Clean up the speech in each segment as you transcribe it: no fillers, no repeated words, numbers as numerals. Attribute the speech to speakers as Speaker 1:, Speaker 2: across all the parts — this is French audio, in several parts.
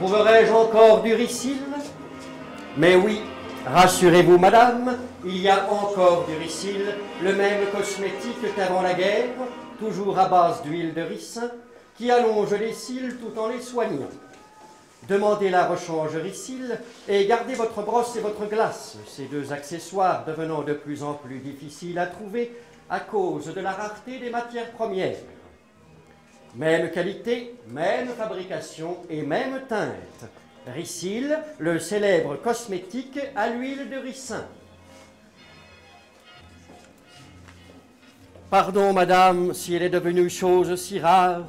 Speaker 1: Trouverai-je encore du ricil? Mais oui, rassurez-vous, madame, il y a encore du ricil, le même cosmétique qu'avant la guerre, toujours à base d'huile de ricin, qui allonge les cils tout en les soignant. Demandez la rechange ricil et gardez votre brosse et votre glace, ces deux accessoires devenant de plus en plus difficiles à trouver à cause de la rareté des matières premières. Même qualité, même fabrication et même teinte. Ricil, le célèbre cosmétique à l'huile de ricin. Pardon, madame, si elle est devenue chose si rare.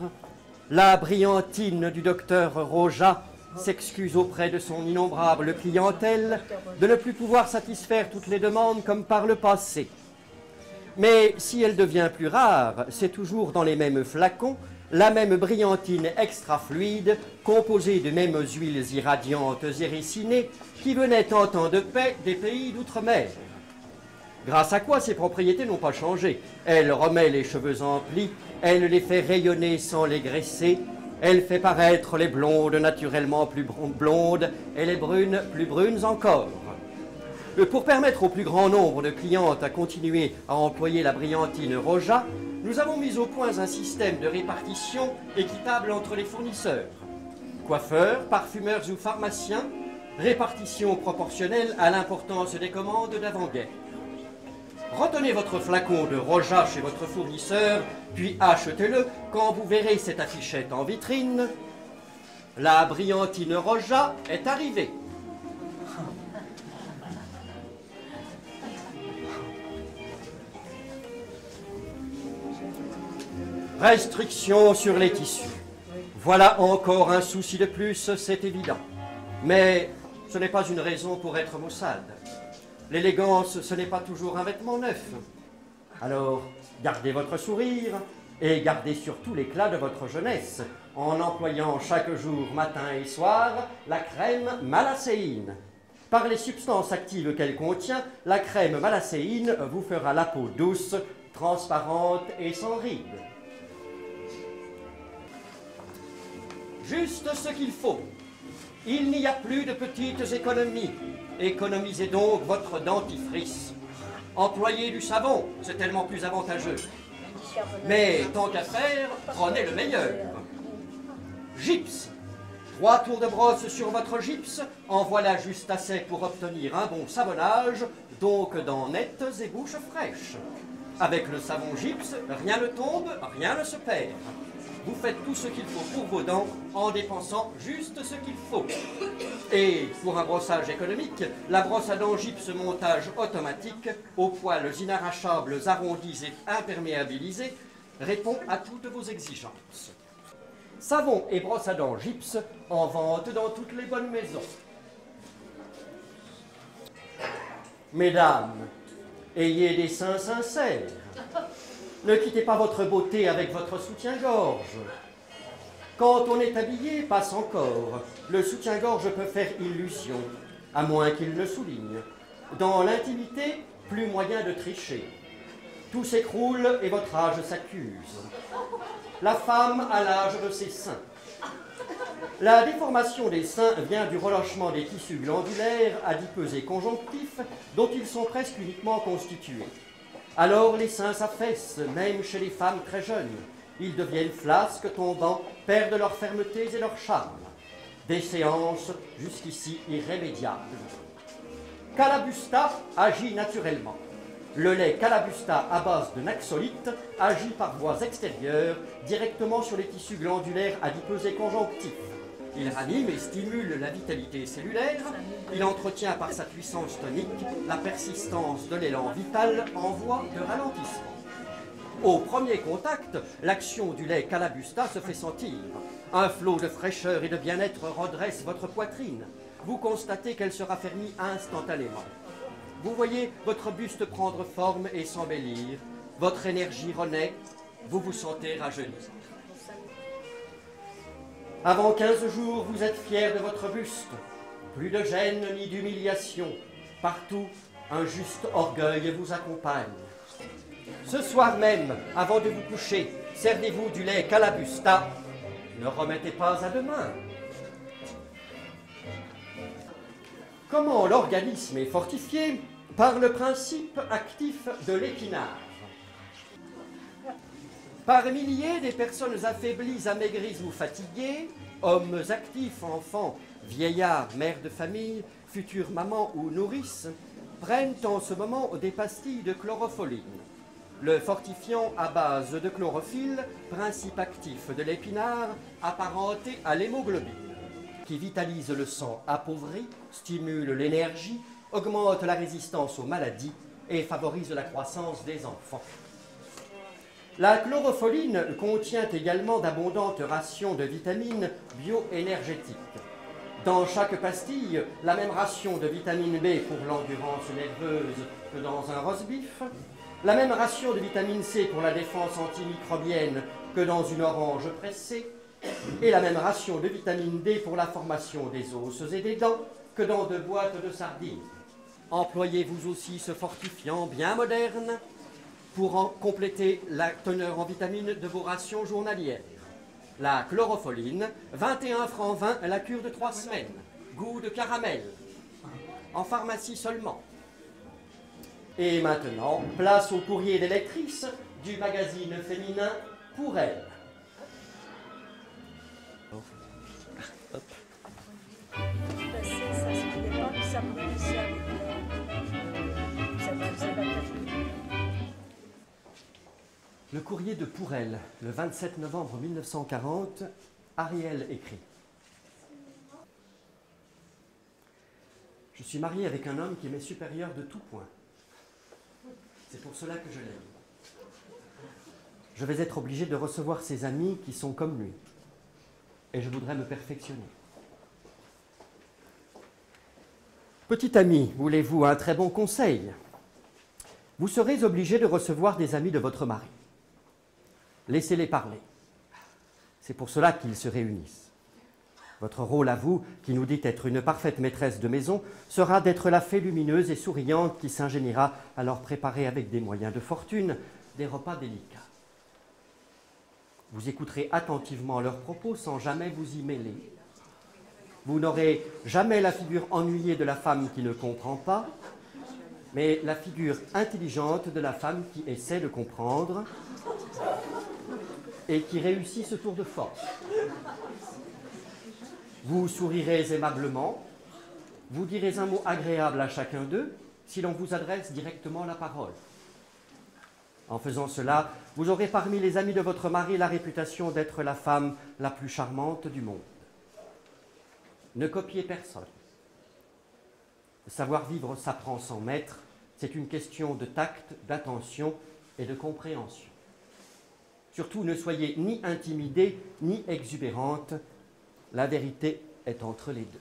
Speaker 1: La brillantine du docteur Roja s'excuse auprès de son innombrable clientèle de ne plus pouvoir satisfaire toutes les demandes comme par le passé. Mais si elle devient plus rare, c'est toujours dans les mêmes flacons, la même brillantine extra fluide, composée de mêmes huiles irradiantes et récinées, qui venaient en temps de paix des pays d'outre-mer. Grâce à quoi ses propriétés n'ont pas changé. Elle remet les cheveux en plis, elle les fait rayonner sans les graisser, elle fait paraître les blondes naturellement plus blondes et les brunes plus brunes encore. Pour permettre au plus grand nombre de clientes à continuer à employer la brillantine Roja, nous avons mis au point un système de répartition équitable entre les fournisseurs. Coiffeurs, parfumeurs ou pharmaciens, répartition proportionnelle à l'importance des commandes d'avant-guerre. Retenez votre flacon de Roja chez votre fournisseur, puis achetez-le quand vous verrez cette affichette en vitrine. La brillantine Roja est arrivée. Restriction sur les tissus. Voilà encore un souci de plus, c'est évident. Mais ce n'est pas une raison pour être maussade. L'élégance, ce n'est pas toujours un vêtement neuf. Alors, gardez votre sourire et gardez surtout l'éclat de votre jeunesse en employant chaque jour, matin et soir, la crème malacéine. Par les substances actives qu'elle contient, la crème malacéine vous fera la peau douce, transparente et sans rides. Juste ce qu'il faut. Il n'y a plus de petites économies. Économisez donc votre dentifrice. Employez du savon, c'est tellement plus avantageux. Mais tant qu'à faire, prenez le meilleur. Gypse. 3 tours de brosse sur votre gypse, en voilà juste assez pour obtenir un bon savonnage, donc dents nettes et bouche fraîche. Avec le savon gypse, rien ne tombe, rien ne se perd. Vous faites tout ce qu'il faut pour vos dents en dépensant juste ce qu'il faut. Et pour un brossage économique, la brosse à dents gypse montage automatique aux poils inarrachables, arrondis et imperméabilisés répond à toutes vos exigences. Savon et brosse à dents gypse en vente dans toutes les bonnes maisons. Mesdames, ayez des seins sincères. Ne quittez pas votre beauté avec votre soutien-gorge. Quand on est habillé, passe encore. Le soutien-gorge peut faire illusion, à moins qu'il ne souligne. Dans l'intimité, plus moyen de tricher. Tout s'écroule et votre âge s'accuse. La femme a l'âge de ses seins. La déformation des seins vient du relâchement des tissus glandulaires, adipeux et conjonctifs, dont ils sont presque uniquement constitués. Alors les seins s'affaissent, même chez les femmes très jeunes. Ils deviennent flasques, tombants, perdent leur fermeté et leur charme. Des séances jusqu'ici irrémédiables. Calabusta agit naturellement. Le lait Calabusta à base de naxolite agit par voies extérieures directement sur les tissus glandulaires adipeux et conjonctifs. Il ranime et stimule la vitalité cellulaire. Il entretient par sa puissance tonique la persistance de l'élan vital en voie de ralentissement. Au premier contact, l'action du lait Calabusta se fait sentir. Un flot de fraîcheur et de bien-être redresse votre poitrine. Vous constatez qu'elle se raffermit instantanément. Vous voyez votre buste prendre forme et s'embellir. Votre énergie renaît. Vous vous sentez rajeuni. Avant 15 jours, vous êtes fier de votre buste. Plus de gêne ni d'humiliation. Partout, un juste orgueil vous accompagne. Ce soir même, avant de vous coucher, servez-vous du lait Calabusta. Ne remettez pas à demain. Comment l'organisme est fortifié? Par le principe actif de l'épinard. Par milliers, des personnes affaiblies, amaigries ou fatiguées, hommes actifs, enfants, vieillards, mères de famille, futures mamans ou nourrices, prennent en ce moment des pastilles de chlorofylline, le fortifiant à base de chlorophylle, principe actif de l'épinard, apparenté à l'hémoglobine, qui vitalise le sang appauvri, stimule l'énergie, augmente la résistance aux maladies et favorise la croissance des enfants. La chlorofylline contient également d'abondantes rations de vitamines bioénergétiques. Dans chaque pastille, la même ration de vitamine B pour l'endurance nerveuse que dans un roast-beef, la même ration de vitamine C pour la défense antimicrobienne que dans une orange pressée, et la même ration de vitamine D pour la formation des os et des dents que dans 2 boîtes de sardines. Employez-vous aussi ce fortifiant bien moderne pour compléter la teneur en vitamines de vos rations journalières. La chlorofylline, 21 francs 20 la cure de 3 semaines. Goût de caramel. En pharmacie seulement. Et maintenant, place au courrier des lectrices du magazine féminin Pour Elle. Le courrier de Pour Elle, le 27 novembre 1940, Ariel écrit. Je suis marié avec un homme qui m'est supérieur de tout point. C'est pour cela que je l'aime. Je vais être obligé de recevoir ses amis qui sont comme lui. Et je voudrais me perfectionner. Petit ami, voulez-vous un très bon conseil? Vous serez obligé de recevoir des amis de votre mari. Laissez-les parler. C'est pour cela qu'ils se réunissent. Votre rôle à vous, qui nous dites être une parfaite maîtresse de maison, sera d'être la fée lumineuse et souriante qui s'ingéniera à leur préparer avec des moyens de fortune des repas délicats. Vous écouterez attentivement leurs propos sans jamais vous y mêler. Vous n'aurez jamais la figure ennuyée de la femme qui ne comprend pas, mais la figure intelligente de la femme qui essaie de comprendre et qui réussit ce tour de force. Vous sourirez aimablement, vous direz un mot agréable à chacun d'eux si l'on vous adresse directement la parole. En faisant cela, vous aurez parmi les amis de votre mari la réputation d'être la femme la plus charmante du monde. Ne copiez personne. Savoir-vivre s'apprend sans maître, c'est une question de tact, d'attention et de compréhension. Surtout, ne soyez ni intimidée ni exubérante. La vérité est entre les deux.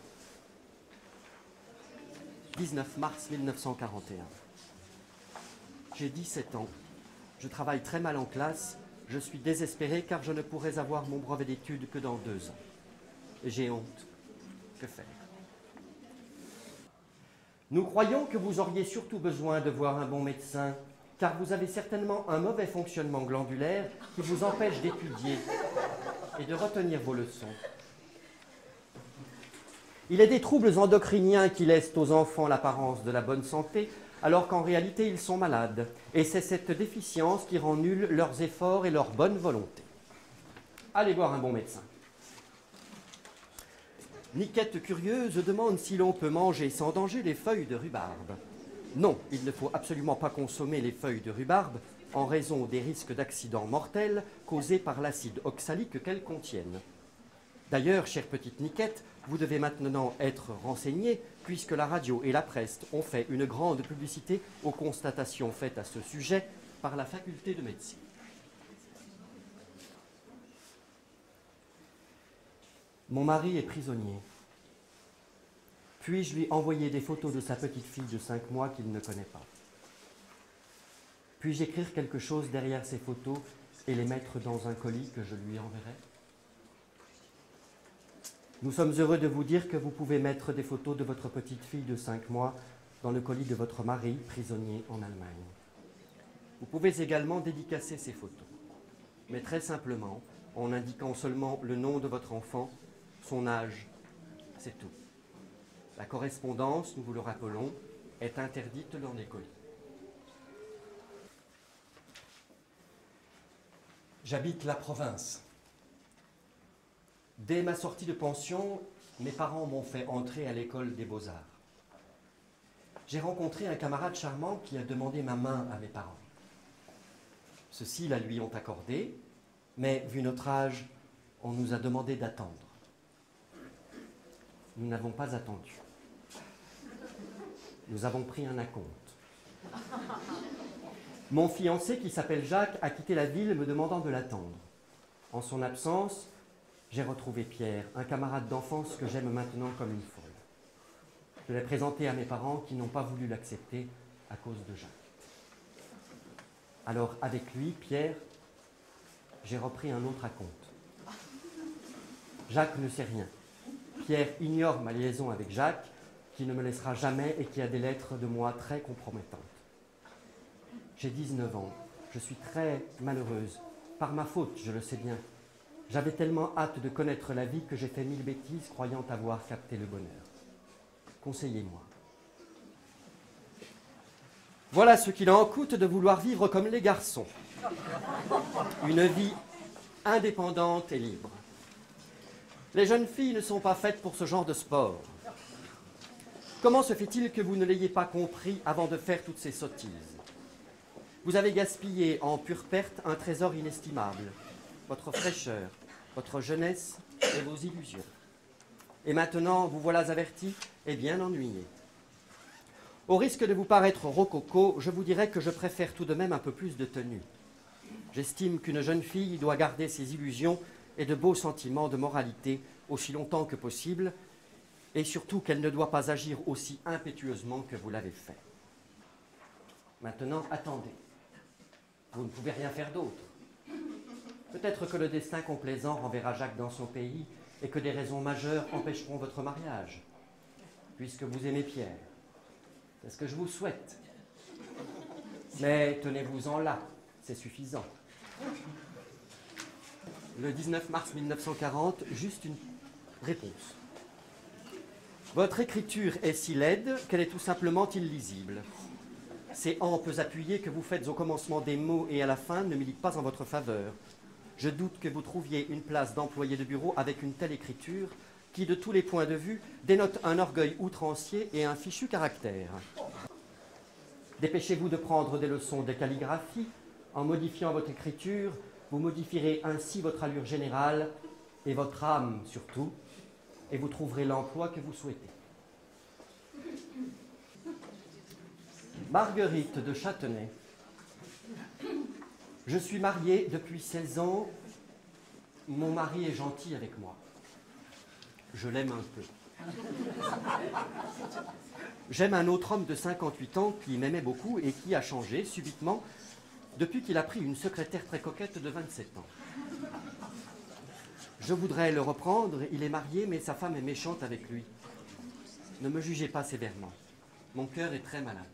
Speaker 1: 19 mars 1941. J'ai 17 ans. Je travaille très mal en classe. Je suis désespéré car je ne pourrai avoir mon brevet d'études que dans 2 ans. J'ai honte. Que faire? Nous croyons que vous auriez surtout besoin de voir un bon médecin, car vous avez certainement un mauvais fonctionnement glandulaire qui vous empêche d'étudier et de retenir vos leçons. Il est des troubles endocriniens qui laissent aux enfants l'apparence de la bonne santé, alors qu'en réalité ils sont malades. Et c'est cette déficience qui rend nuls leurs efforts et leur bonne volonté. Allez voir un bon médecin. Niquette curieuse demande si l'on peut manger sans danger les feuilles de rhubarbe. Non, il ne faut absolument pas consommer les feuilles de rhubarbe en raison des risques d'accidents mortels causés par l'acide oxalique qu'elles contiennent. D'ailleurs, chère petite Niquette, vous devez maintenant être renseignée puisque la radio et la presse ont fait une grande publicité aux constatations faites à ce sujet par la faculté de médecine. Mon mari est prisonnier. Puis-je lui envoyer des photos de sa petite fille de 5 mois qu'il ne connaît pas? Puis-je écrire quelque chose derrière ces photos et les mettre dans un colis que je lui enverrai? Nous sommes heureux de vous dire que vous pouvez mettre des photos de votre petite fille de 5 mois dans le colis de votre mari, prisonnier en Allemagne. Vous pouvez également dédicacer ces photos, mais très simplement, en indiquant seulement le nom de votre enfant, son âge, c'est tout. La correspondance, nous vous le rappelons, est interdite dans les colis. J'habite la province. Dès ma sortie de pension, mes parents m'ont fait entrer à l'école des Beaux-Arts. J'ai rencontré un camarade charmant qui a demandé ma main à mes parents. Ceux-ci la lui ont accordée, mais vu notre âge, on nous a demandé d'attendre. Nous n'avons pas attendu. Nous avons pris un acompte. Mon fiancé, qui s'appelle Jacques, a quitté la ville me demandant de l'attendre. En son absence, j'ai retrouvé Pierre, un camarade d'enfance que j'aime maintenant comme une folle. Je l'ai présenté à mes parents qui n'ont pas voulu l'accepter à cause de Jacques. Alors, avec lui, Pierre, j'ai repris un autre acompte. Jacques ne sait rien. Pierre ignore ma liaison avec Jacques, qui ne me laissera jamais et qui a des lettres de moi très compromettantes. J'ai 19 ans. Je suis très malheureuse. Par ma faute, je le sais bien. J'avais tellement hâte de connaître la vie que j'ai fait 1000 bêtises croyant avoir capté le bonheur. Conseillez-moi. Voilà ce qu'il en coûte de vouloir vivre comme les garçons. Une vie indépendante et libre. Les jeunes filles ne sont pas faites pour ce genre de sport. Comment se fait-il que vous ne l'ayez pas compris avant de faire toutes ces sottises? Vous avez gaspillé en pure perte un trésor inestimable, votre fraîcheur, votre jeunesse et vos illusions. Et maintenant, vous voilà avertis et bien ennuyés. Au risque de vous paraître rococo, je vous dirais que je préfère tout de même un peu plus de tenue. J'estime qu'une jeune fille doit garder ses illusions et de beaux sentiments de moralité aussi longtemps que possible, et surtout qu'elle ne doit pas agir aussi impétueusement que vous l'avez fait. Maintenant, attendez. Vous ne pouvez rien faire d'autre. Peut-être que le destin complaisant renverra Jacques dans son pays et que des raisons majeures empêcheront votre mariage, puisque vous aimez Pierre. C'est ce que je vous souhaite. Mais tenez-vous-en là, c'est suffisant. Le 19 mars 1940, juste une réponse. Votre écriture est si laide qu'elle est tout simplement illisible. Ces hampes appuyées que vous faites au commencement des mots et à la fin ne militent pas en votre faveur. Je doute que vous trouviez une place d'employé de bureau avec une telle écriture qui, de tous les points de vue, dénote un orgueil outrancier et un fichu caractère. Dépêchez-vous de prendre des leçons de calligraphie. En modifiant votre écriture, vous modifierez ainsi votre allure générale et votre âme surtout, et vous trouverez l'emploi que vous souhaitez. Marguerite de Châtenay. Je suis mariée depuis 16 ans. Mon mari est gentil avec moi. Je l'aime un peu. J'aime un autre homme de 58 ans qui m'aimait beaucoup et qui a changé subitement depuis qu'il a pris une secrétaire très coquette de 27 ans. Je voudrais le reprendre, il est marié, mais sa femme est méchante avec lui. Ne me jugez pas sévèrement. Mon cœur est très malade.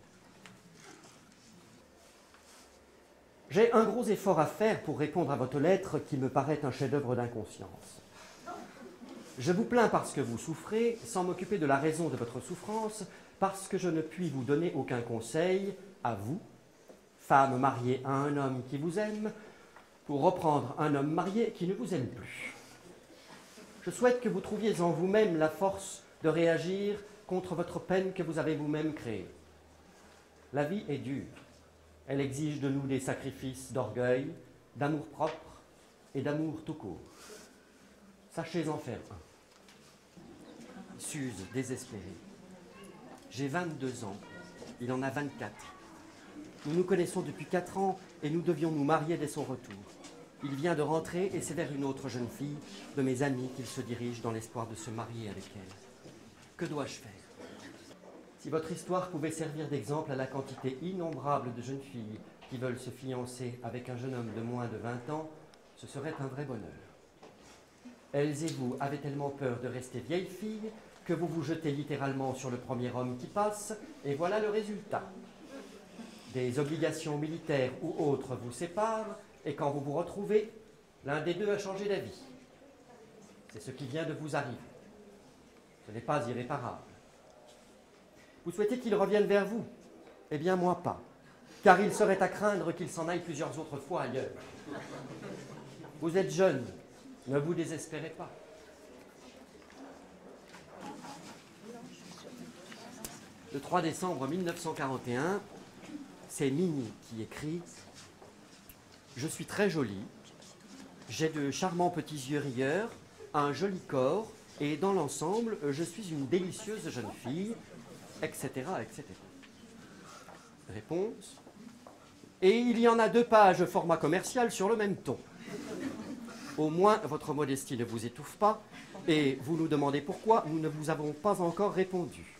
Speaker 1: J'ai un gros effort à faire pour répondre à votre lettre qui me paraît un chef-d'œuvre d'inconscience. Je vous plains parce que vous souffrez, sans m'occuper de la raison de votre souffrance, parce que je ne puis vous donner aucun conseil, à vous, femme mariée à un homme qui vous aime, pour reprendre un homme marié qui ne vous aime plus. Je souhaite que vous trouviez en vous-même la force de réagir contre votre peine que vous avez vous-même créée. La vie est dure. Elle exige de nous des sacrifices d'orgueil, d'amour-propre et d'amour tout court. Sachez en faire un. Suze, désespérée. J'ai 22 ans, il en a 24. Nous nous connaissons depuis 4 ans et nous devions nous marier dès son retour. Il vient de rentrer et c'est vers une autre jeune fille de mes amis qu'il se dirige dans l'espoir de se marier avec elle. Que dois-je faire ? Si votre histoire pouvait servir d'exemple à la quantité innombrable de jeunes filles qui veulent se fiancer avec un jeune homme de moins de 20 ans, ce serait un vrai bonheur. Elles et vous avez tellement peur de rester vieilles filles que vous vous jetez littéralement sur le premier homme qui passe, et voilà le résultat. Des obligations militaires ou autres vous séparent, et quand vous vous retrouvez, l'un des deux a changé d'avis. C'est ce qui vient de vous arriver. Ce n'est pas irréparable. Vous souhaitez qu'il revienne vers vous? Eh bien, moi pas. Car il serait à craindre qu'il s'en aille plusieurs autres fois ailleurs. Vous êtes jeune, ne vous désespérez pas. Le 3 décembre 1941, c'est Minnie qui écrit « Je suis très jolie, j'ai de charmants petits yeux rieurs, un joli corps, et dans l'ensemble, je suis une délicieuse jeune fille, etc. etc. » Réponse. Et il y en a 2 pages format commercial sur le même ton. Au moins, votre modestie ne vous étouffe pas, et vous nous demandez pourquoi nous ne vous avons pas encore répondu.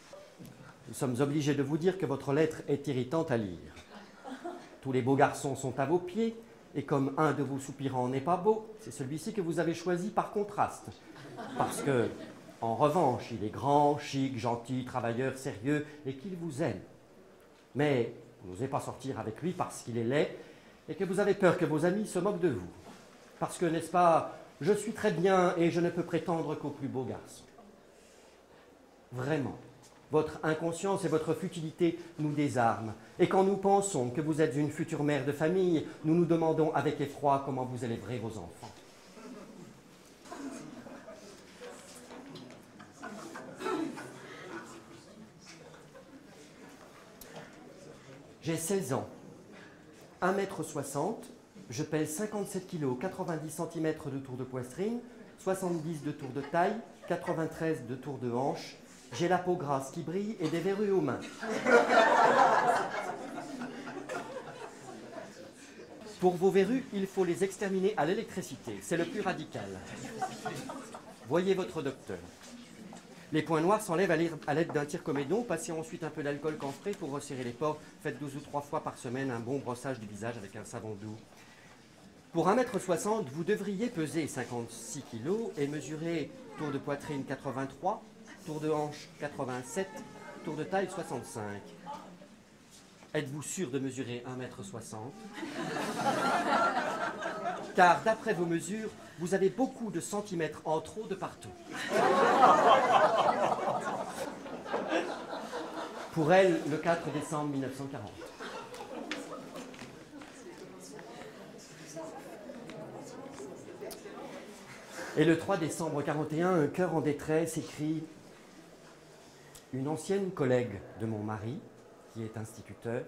Speaker 1: Nous sommes obligés de vous dire que votre lettre est irritante à lire. Tous les beaux garçons sont à vos pieds, et comme un de vos soupirants n'est pas beau, c'est celui-ci que vous avez choisi par contraste. Parce que, en revanche, il est grand, chic, gentil, travailleur, sérieux, et qu'il vous aime. Mais vous n'osez pas sortir avec lui parce qu'il est laid, et que vous avez peur que vos amis se moquent de vous. Parce que, n'est-ce pas, je suis très bien et je ne peux prétendre qu'au plus beau garçon. Vraiment. Votre inconscience et votre futilité nous désarment. Et quand nous pensons que vous êtes une future mère de famille, nous nous demandons avec effroi comment vous élèverez vos enfants. J'ai 16 ans, 1,60 m, je pèse 57 kg, 90 cm de tour de poitrine, 70 de tour de taille, 93 de tour de hanche. J'ai la peau grasse qui brille et des verrues aux mains. Pour vos verrues, il faut les exterminer à l'électricité. C'est le plus radical. Voyez votre docteur. Les points noirs s'enlèvent à l'aide d'un tire-comédon. Passez ensuite un peu d'alcool camphré pour resserrer les pores. Faites 2 ou 3 fois par semaine un bon brossage du visage avec un savon doux. Pour 1,60 m, vous devriez peser 56 kg et mesurer tour de poitrine 83, tour de hanche 87, tour de taille 65. Êtes-vous sûr de mesurer 1,60 m? Car d'après vos mesures, vous avez beaucoup de centimètres en trop de partout. Pour elle, le 4 décembre 1940. Et le 3 décembre 1941, un cœur en détresse écrit « Une ancienne collègue de mon mari, qui est instituteur,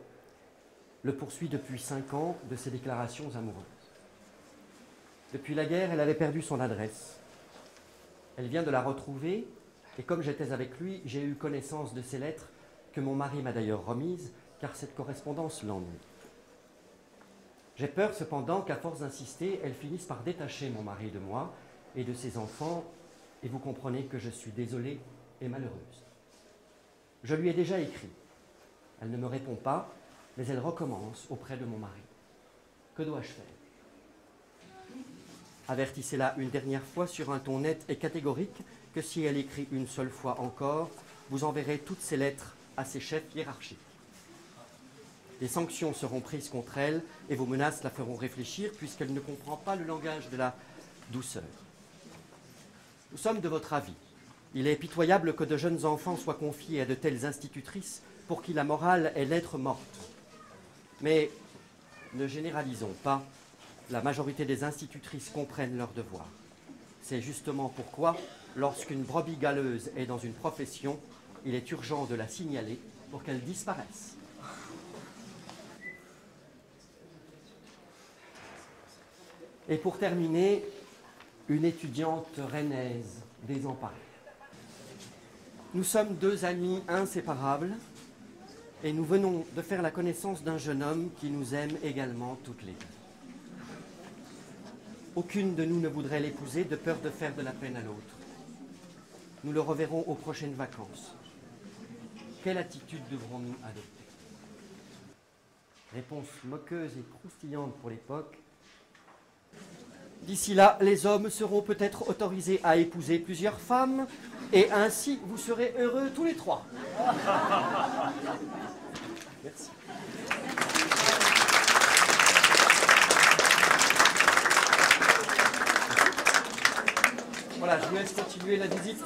Speaker 1: le poursuit depuis 5 ans de ses déclarations amoureuses. Depuis la guerre, elle avait perdu son adresse. Elle vient de la retrouver, et comme j'étais avec lui, j'ai eu connaissance de ses lettres, que mon mari m'a d'ailleurs remises, car cette correspondance l'ennuie. J'ai peur cependant qu'à force d'insister, elle finisse par détacher mon mari de moi et de ses enfants, et vous comprenez que je suis désolée et malheureuse. Je lui ai déjà écrit. Elle ne me répond pas, mais elle recommence auprès de mon mari. Que dois-je faire? Avertissez-la une dernière fois sur un ton net et catégorique que si elle écrit une seule fois encore, vous enverrez toutes ces lettres à ses chefs hiérarchiques. Des sanctions seront prises contre elle et vos menaces la feront réfléchir puisqu'elle ne comprend pas le langage de la douceur. Nous sommes de votre avis. Il est pitoyable que de jeunes enfants soient confiés à de telles institutrices pour qui la morale est lettre morte. Mais ne généralisons pas, la majorité des institutrices comprennent leurs devoirs. C'est justement pourquoi, lorsqu'une brebis galeuse est dans une profession, il est urgent de la signaler pour qu'elle disparaisse. Et pour terminer, une étudiante rennaise désemparée. Nous sommes 2 amis inséparables et nous venons de faire la connaissance d'un jeune homme qui nous aime également toutes les deux. Aucune de nous ne voudrait l'épouser de peur de faire de la peine à l'autre. Nous le reverrons aux prochaines vacances. Quelle attitude devrons-nous adopter? Réponse moqueuse et croustillante pour l'époque. D'ici là, les hommes seront peut-être autorisés à épouser plusieurs femmes, et ainsi vous serez heureux tous les 3. Merci. Voilà, je vous laisse continuer la visite.